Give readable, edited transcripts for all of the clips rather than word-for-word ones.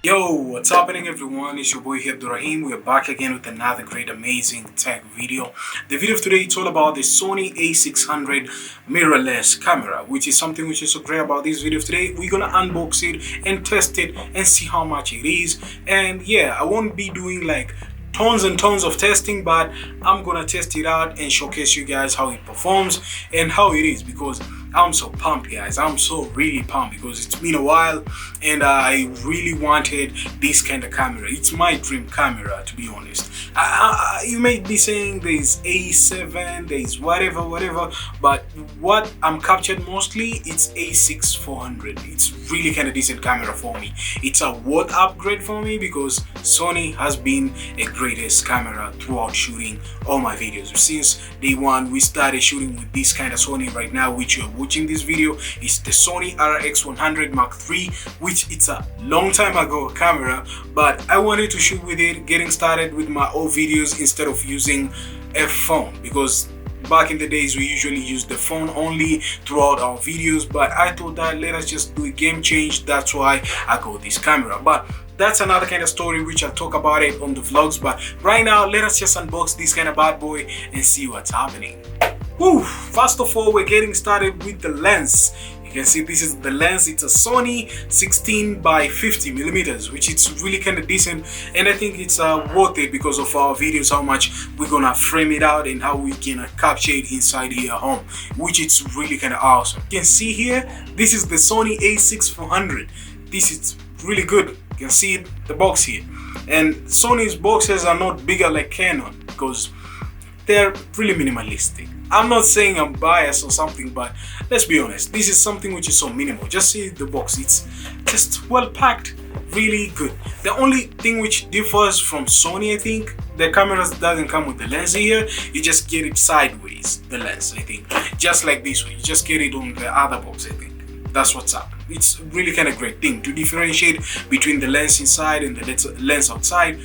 Yo, what's happening everyone? It's your boy here, Abdurrahim. We're back again with another great, amazing tech video. The video of today, it's all about the Sony A600 mirrorless camera, which is something which is so great about this video of today. We're gonna unbox it and test it and see how much it is. And yeah, I won't be doing like tons and tons of testing, but I'm gonna test it out and showcase you guys how it performs and how it is, because I'm so pumped, guys. I'm so really pumped because it's been a while and I really wanted this kind of camera. It's my dream camera, to be honest. You may be saying there's A7, there's whatever, but what I'm captured mostly, it's A6400. It's really kind of decent camera for me. It's a worth upgrade for me because Sony has been a greatest camera throughout shooting all my videos. Since day one, we started shooting with this kind of Sony. Right now, which you're watching this video, is the Sony RX100 Mark III, which it's a long time ago camera, but I wanted to shoot with it, getting started with my old videos instead of using a phone, because back in the days we usually use the phone only throughout our videos. But I thought that let us just do a game change. That's why I got this camera, but that's another kind of story which I'll talk about it on the vlogs. But right now, let us just unbox this kind of bad boy and see what's happening. Woo! First of all, we're getting started with the lens. You can see this is the lens. It's a Sony 16 by 50 millimeters, which is really kind of decent, and I think it's worth it because of our videos, how much we're gonna frame it out and how we can capture it inside here at home, which is really kind of awesome. You can see here, this is the Sony A6400. This is really good. You can see it, the box here, and Sony's boxes are not bigger like Canon because they're really minimalistic. I'm not saying I'm biased or something, but let's be honest, this is something which is so minimal. Just see the box, it's just well packed, really good. The only thing which differs from Sony, I think, the cameras doesn't come with the lens here. You just get it sideways, the lens, I think, just like this one. You just get it on the other box, I think. That's what's up. It's really kind of great thing to differentiate between the lens inside and the lens outside.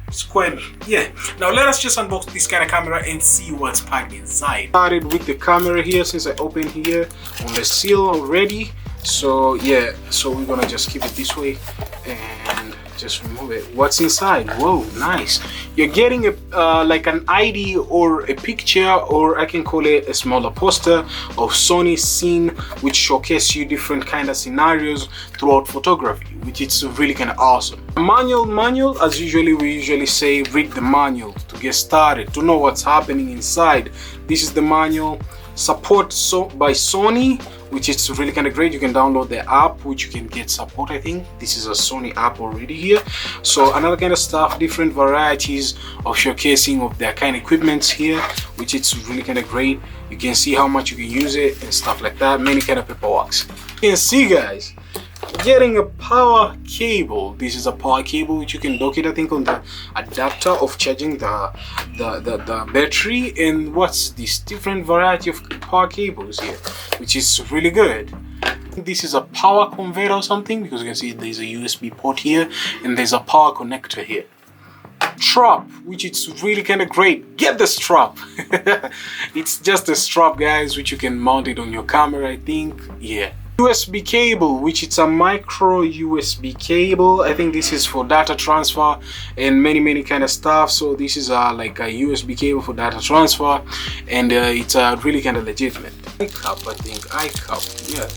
It's quite, yeah. Now let us just unbox this kind of camera and see what's packed inside. Started with the camera here, since I opened here on the seal already. So yeah, so we're gonna just keep it this way and just remove it. What's inside? Whoa, nice. You're getting a like an ID or a picture, or I can call it a smaller poster of Sony's scene, which showcase you different kind of scenarios throughout photography, which is really kind of awesome. Manual, as usually we usually say, read the manual to get started, to know what's happening inside. This is the manual. Support by Sony, which is really kind of great. You can download the app, which you can get support. I think this is a Sony app already here. So another kind of stuff, different varieties of showcasing of their kind of equipments here, which is really kind of great. You can see how much you can use it and stuff like that. Many kind of paperwork. You can see, guys, getting a power cable. This is a power cable which you can locate, I think, on the adapter of charging the battery. And what's this different variety of power cables here, which is really good. This is a power converter or something, because you can see there's a USB port here and there's a power connector here. Strap, which is really kind of great. Get the strap. It's just a strap, guys, which you can mount it on your camera, I think. Yeah. USB cable, which it's a micro USB cable. I think this is for data transfer and many kind of stuff. So this is like a USB cable for data transfer, and it's really kind of legitimate. iCup, I think, iCup, yeah.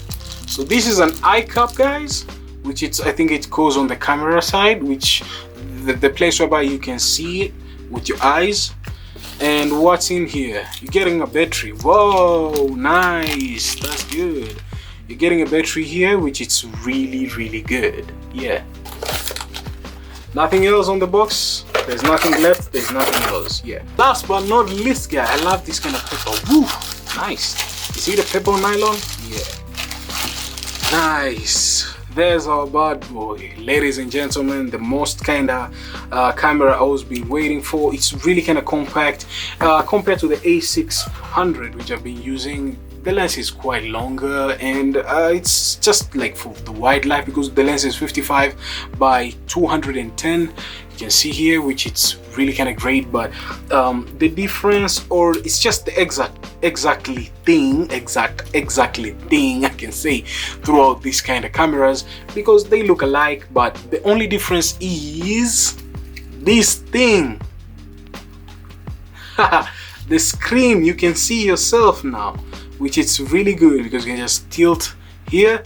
So this is an iCup, guys, which it's, I think it goes on the camera side, which the place whereby you can see it with your eyes. And what's in here? You're getting a battery. Whoa, nice, that's good. You're getting a battery here, which is really good. Yeah. Nothing else on the box. There's nothing left. There's nothing else. Yeah. Last but not least, guys, I love this kind of paper. Woo! Nice. You see the paper nylon? Yeah. Nice. There's our bad boy, ladies and gentlemen. The most kind of camera I was been waiting for. It's really kind of compact compared to the A600, which I've been using. The lens is quite longer, and it's just like for the wildlife, because the lens is 55 by 210. You can see here, which it's really kind of great. But the difference, or it's just the exactly thing I can say throughout these kind of cameras, because they look alike, but the only difference is this thing. The screen, you can see yourself now, which is really good because you can just tilt here,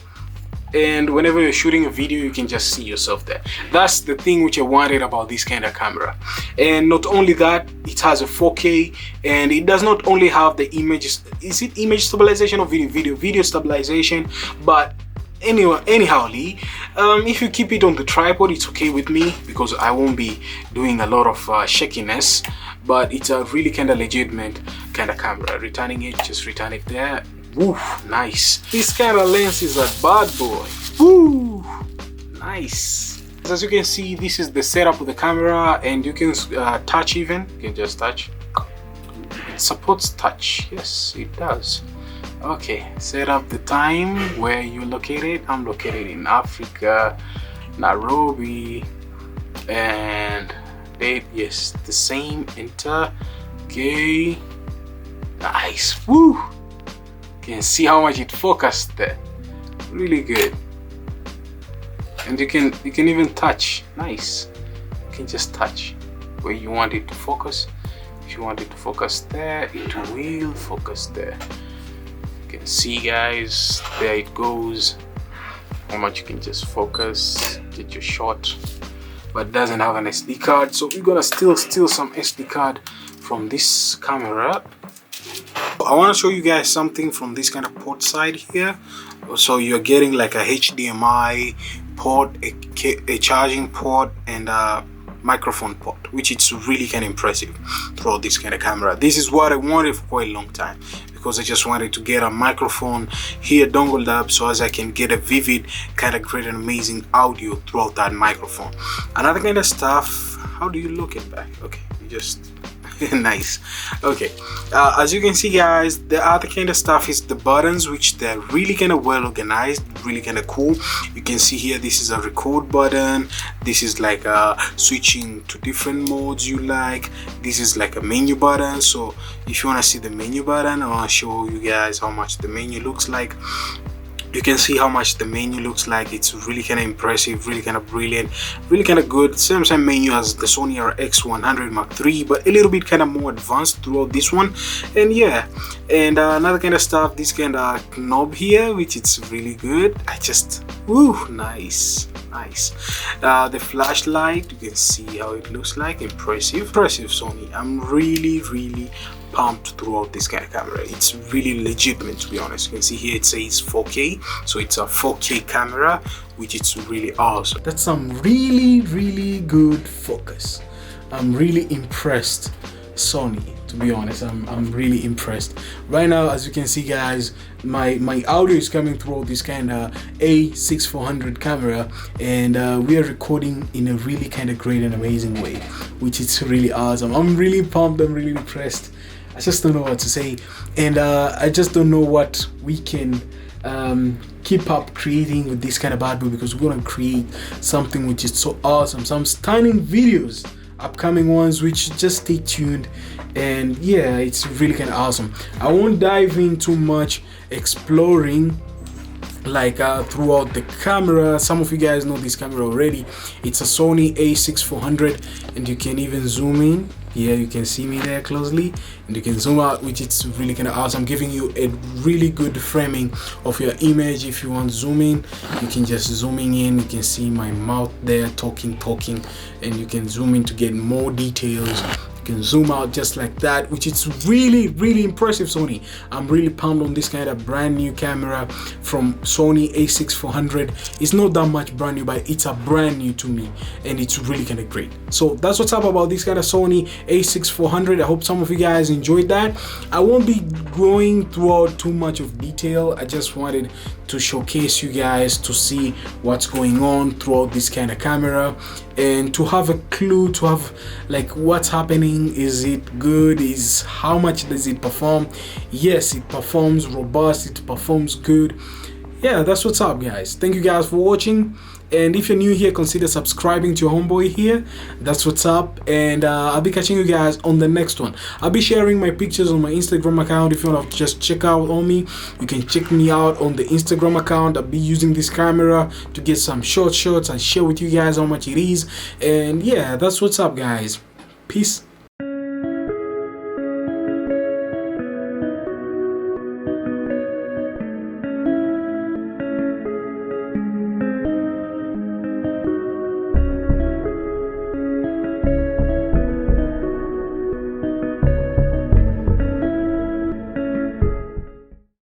and whenever you're shooting a video you can just see yourself there. That's the thing which I wanted about this kind of camera. And not only that, it has a 4K, and it does not only have the images, is it image stabilization or video stabilization? But anyhow, Lee, if you keep it on the tripod, it's okay with me because I won't be doing a lot of shakiness. But it's a really kind of legitimate kind of camera. Returning it, just return it there. Woo, nice. This kind of lens is a bad boy. Woo, nice. As you can see, this is the setup of the camera, and you can touch even. You can just touch. It supports touch. Yes, it does. Okay, set up the time where you're located. I'm located in Africa, Nairobi, and date, yes, the same. Enter. Okay, nice. Woo, you can see how much it focused there. Really good. And you can even touch. Nice. You can just touch where you want it to focus. If you want it to focus there, it will focus there. You can see, guys, there it goes. How much you can just focus, get your shot. But it doesn't have an SD card, so we're gonna still steal some SD card from this camera. I want to show you guys something from this kind of port side here. So you're getting like a HDMI port, a charging port, and a microphone port, which is really kind of impressive throughout this kind of camera. This is what I wanted for quite a long time, because I just wanted to get a microphone here dongled up so as I can get a vivid kind of great and amazing audio throughout that microphone. Another kind of stuff, how do you look at that? Okay, you just nice. Okay, as you can see, guys, the other kind of stuff is the buttons, which they're really kind of well organized, really kind of cool. You can see here, this is a record button, this is like switching to different modes you like, this is like a menu button. So if you want to see the menu button, I want to show you guys how much the menu looks like. You can see how much the menu looks like. It's really kind of impressive, really kind of brilliant, really kind of good. Same menu as the Sony RX100 Mark III, but a little bit kind of more advanced throughout this one. And yeah, and another kind of stuff, this kind of knob here, which it's really good. I just, woo, nice. The flashlight, you can see how it looks like. Impressive Sony. I'm really pumped throughout this kind of camera. It's really legitimate, to be honest. You can see here it says 4K, so it's a 4K camera, which is really awesome. That's some really good focus. I'm really impressed, Sony, to be honest. I'm really impressed right now. As you can see, guys, my audio is coming through this kind of A6400 camera, and we are recording in a really kind of great and amazing way, which is really awesome. I'm really pumped. I'm really impressed. I just don't know what to say, and I just don't know what we can keep up creating with this kind of bad boy, because we're gonna create something which is so awesome, some stunning videos, upcoming ones, which just stay tuned. And yeah, it's really kind of awesome. I won't dive in too much exploring like throughout the camera. Some of you guys know this camera already. It's a Sony A6400, and you can even zoom in. Yeah, you can see me there closely, and you can zoom out, which is really kind of awesome, giving you a really good framing of your image. If you want zooming, you can just zooming in. You can see my mouth there talking, and you can zoom in to get more details. You can zoom out just like that, which is really impressive, Sony. I'm really pumped on this kind of brand new camera from Sony A6400. It's not that much brand new, but it's a brand new to me, and it's really kind of great. So that's what's up about this kind of Sony A6400. I hope some of you guys enjoyed that. I won't be going throughout too much of detail. I just wanted to showcase you guys to see what's going on throughout this kind of camera, and to have a clue, to have like what's happening. Is it good? Is how much does it perform? Yes, it performs robust, it performs good. yeah, that's what's up, guys. Thank you guys for watching. And if you're new here, consider subscribing to your homeboy here. That's what's up. And I'll be catching you guys on the next one. I'll be sharing my pictures on my Instagram account. If you want to just check out on me, you can check me out on the Instagram account. I'll be using this camera to get some short shots and share with you guys how much it is. And yeah, that's what's up, guys. Peace.